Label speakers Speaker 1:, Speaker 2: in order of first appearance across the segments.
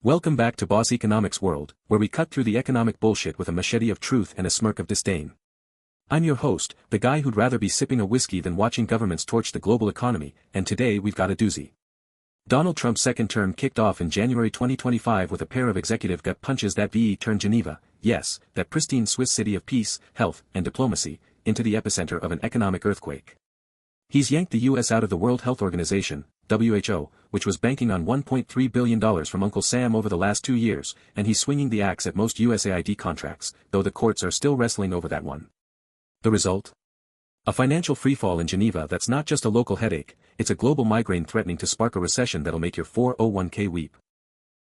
Speaker 1: Welcome back to Boss Economics World, where we cut through the economic bullshit with a machete of truth and a smirk of disdain. I'm your host, the guy who'd rather be sipping a whiskey than watching governments torch the global economy, and today we've got a doozy. Donald Trump's second term kicked off in January 2025 with a pair of executive gut punches that turned Geneva, yes, that pristine Swiss city of peace, health, and diplomacy, into the epicenter of an economic earthquake. He's yanked the US out of the World Health Organization, WHO, which was banking on $1.3 billion from Uncle Sam over the last 2 years, and he's swinging the axe at most USAID contracts, though the courts are still wrestling over that one. The result? A financial freefall in Geneva that's not just a local headache, it's a global migraine threatening to spark a recession that'll make your 401k weep.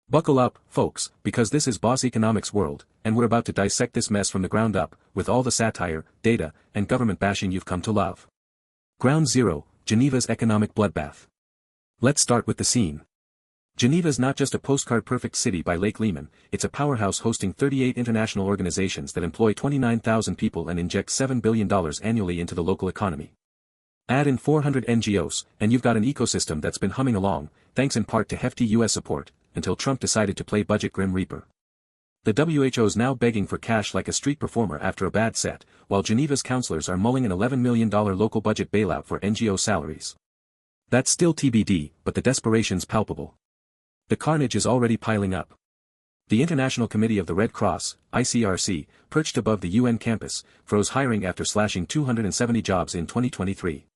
Speaker 1: Buckle up, folks, because this is Boss Economics World, and we're about to dissect this mess from the ground up, with all the satire, data, and government bashing you've come to love. Ground Zero, Geneva's economic bloodbath. Let's start with the scene. Geneva's not just a postcard-perfect city by Lake Leman, it's a powerhouse hosting 38 international organizations that employ 29,000 people and inject $7 billion annually into the local economy. Add in 400 NGOs, and you've got an ecosystem that's been humming along, thanks in part to hefty US support, until Trump decided to play Budget Grim Reaper. The WHO's now begging for cash like a street performer after a bad set, while Geneva's counselors are mulling an $11 million local budget bailout for NGO salaries. That's still TBD, but the desperation's palpable. The carnage is already piling up. The International Committee of the Red Cross, ICRC, perched above the UN campus, froze hiring after slashing 270 jobs in 2023.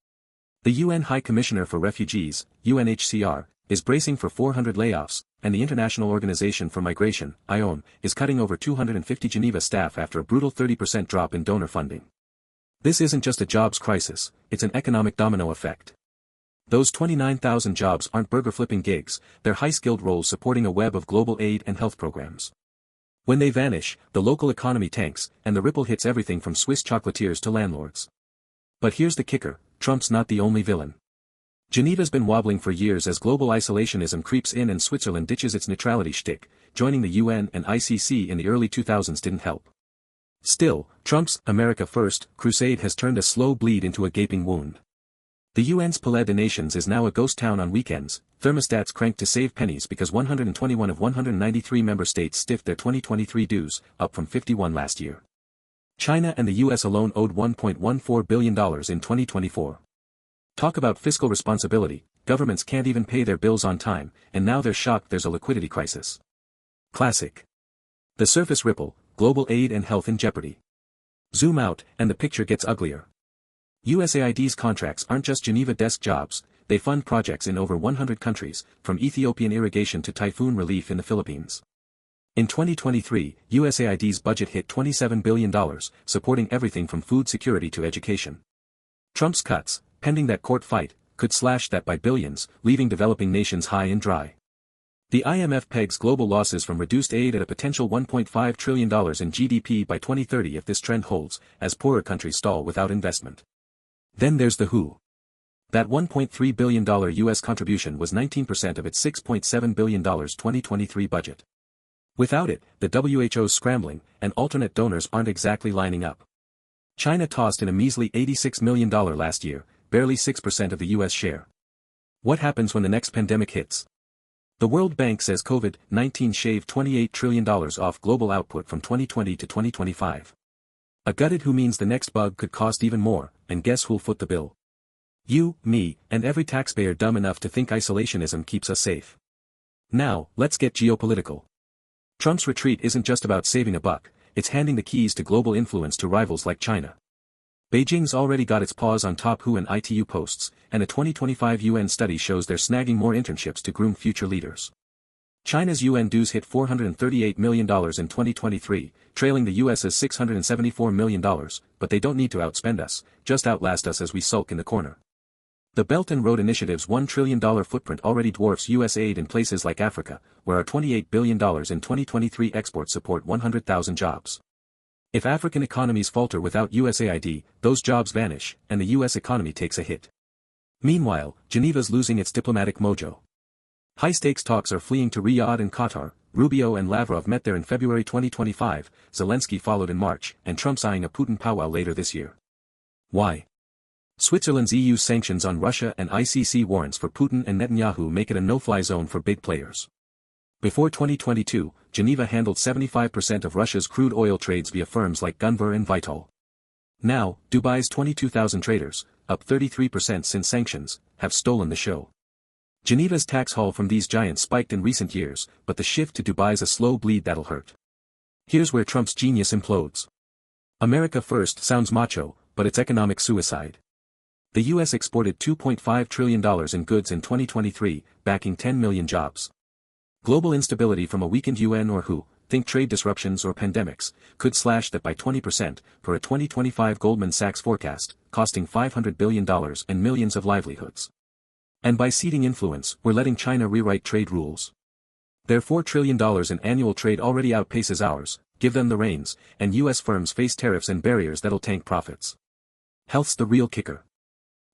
Speaker 1: The UN High Commissioner for Refugees, UNHCR, is bracing for 400 layoffs, and the International Organization for Migration, IOM, is cutting over 250 Geneva staff after a brutal 30% drop in donor funding. This isn't just a jobs crisis, it's an economic domino effect. Those 29,000 jobs aren't burger-flipping gigs, they're high-skilled roles supporting a web of global aid and health programs. When they vanish, the local economy tanks, and the ripple hits everything from Swiss chocolatiers to landlords. But here's the kicker, Trump's not the only villain. Geneva's been wobbling for years as global isolationism creeps in and Switzerland ditches its neutrality shtick. Joining the UN and ICC in the early 2000s didn't help. Still, Trump's America First crusade has turned a slow bleed into a gaping wound. The UN's Palais des Nations is now a ghost town on weekends, thermostats cranked to save pennies because 121 of 193 member states stiffed their 2023 dues, up from 51 last year. China and the US alone owed $1.14 billion in 2024. Talk about fiscal responsibility, governments can't even pay their bills on time, and now they're shocked there's a liquidity crisis. Classic. The surface ripple, global aid and health in jeopardy. Zoom out, and the picture gets uglier. USAID's contracts aren't just Geneva desk jobs, they fund projects in over 100 countries, from Ethiopian irrigation to typhoon relief in the Philippines. In 2023, USAID's budget hit $27 billion, supporting everything from food security to education. Trump's cuts, pending that court fight, could slash that by billions, leaving developing nations high and dry. The IMF pegs global losses from reduced aid at a potential $1.5 trillion in GDP by 2030 if this trend holds, as poorer countries stall without investment. Then there's the WHO. That $1.3 billion US contribution was 19% of its $6.7 billion 2023 budget. Without it, the WHO's scrambling, and alternate donors aren't exactly lining up. China tossed in a measly $86 million last year, barely 6% of the US share. What happens when the next pandemic hits? The World Bank says COVID-19 shaved $28 trillion off global output from 2020 to 2025. A gutted WHO means the next bug could cost even more, and guess who'll foot the bill? You, me, and every taxpayer dumb enough to think isolationism keeps us safe. Now, let's get geopolitical. Trump's retreat isn't just about saving a buck, it's handing the keys to global influence to rivals like China. Beijing's already got its paws on top WHO and ITU posts, and a 2025 UN study shows they're snagging more internships to groom future leaders. China's UN dues hit $438 million in 2023, trailing the US's $674 million, but they don't need to outspend us, just outlast us as we sulk in the corner. The Belt and Road Initiative's $1 trillion footprint already dwarfs US aid in places like Africa, where our $28 billion in 2023 exports support 100,000 jobs. If African economies falter without USAID, those jobs vanish, and the US economy takes a hit. Meanwhile, Geneva's losing its diplomatic mojo. High-stakes talks are fleeing to Riyadh and Qatar. Rubio and Lavrov met there in February 2025, Zelensky followed in March, and Trump's eyeing a Putin powwow later this year. Why? Switzerland's EU sanctions on Russia and ICC warrants for Putin and Netanyahu make it a no-fly zone for big players. Before 2022, Geneva handled 75% of Russia's crude oil trades via firms like Geneva and Vitol. Now, Dubai's 22,000 traders, up 33% since sanctions, have stolen the show. Geneva's tax haul from these giants spiked in recent years, but the shift to Dubai's a slow bleed that'll hurt. Here's where Trump's genius implodes. America first sounds macho, but it's economic suicide. The US exported $2.5 trillion in goods in 2023, backing 10 million jobs. Global instability from a weakened UN or WHO, think trade disruptions or pandemics, could slash that by 20%, per a 2025 Goldman Sachs forecast, costing $500 billion and millions of livelihoods. And by ceding influence, we're letting China rewrite trade rules. Their $4 trillion in annual trade already outpaces ours, give them the reins, and US firms face tariffs and barriers that'll tank profits. Health's the real kicker.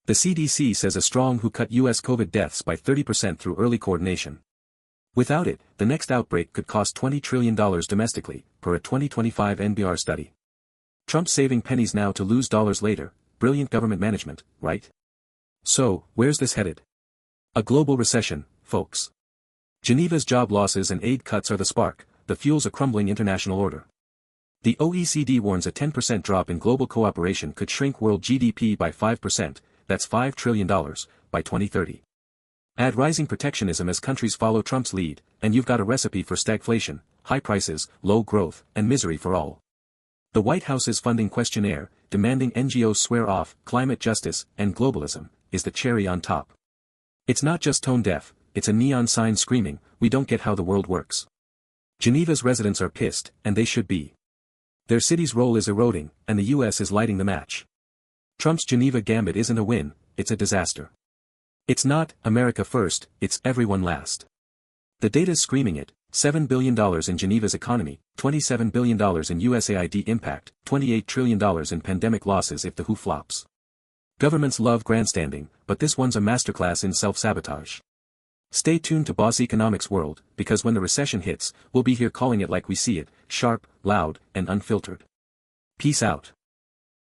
Speaker 1: The CDC says a strong WHO cut US COVID deaths by 30% through early coordination. Without it, the next outbreak could cost $20 trillion domestically, per a 2025 NBR study. Trump's saving pennies now to lose dollars later, brilliant government management, right? So, where's this headed? A global recession, folks. Geneva's job losses and aid cuts are the spark, the fuel's a crumbling international order. The OECD warns a 10% drop in global cooperation could shrink world GDP by 5%, that's $5 trillion, by 2030. Add rising protectionism as countries follow Trump's lead, and you've got a recipe for stagflation, high prices, low growth, and misery for all. The White House's funding questionnaire, demanding NGOs swear off climate justice and globalism, is the cherry on top. It's not just tone deaf, it's a neon sign screaming, we don't get how the world works. Geneva's residents are pissed, and they should be. Their city's role is eroding, and the US is lighting the match. Trump's Geneva gambit isn't a win, it's a disaster. It's not America first, it's everyone last. The data's screaming it: $7 billion in Geneva's economy, $27 billion in USAID impact, $28 trillion in pandemic losses if the WHO flops. Governments love grandstanding, but this one's a masterclass in self-sabotage. Stay tuned to Boss Economics World, because when the recession hits, we'll be here calling it like we see it, sharp, loud, and unfiltered. Peace out.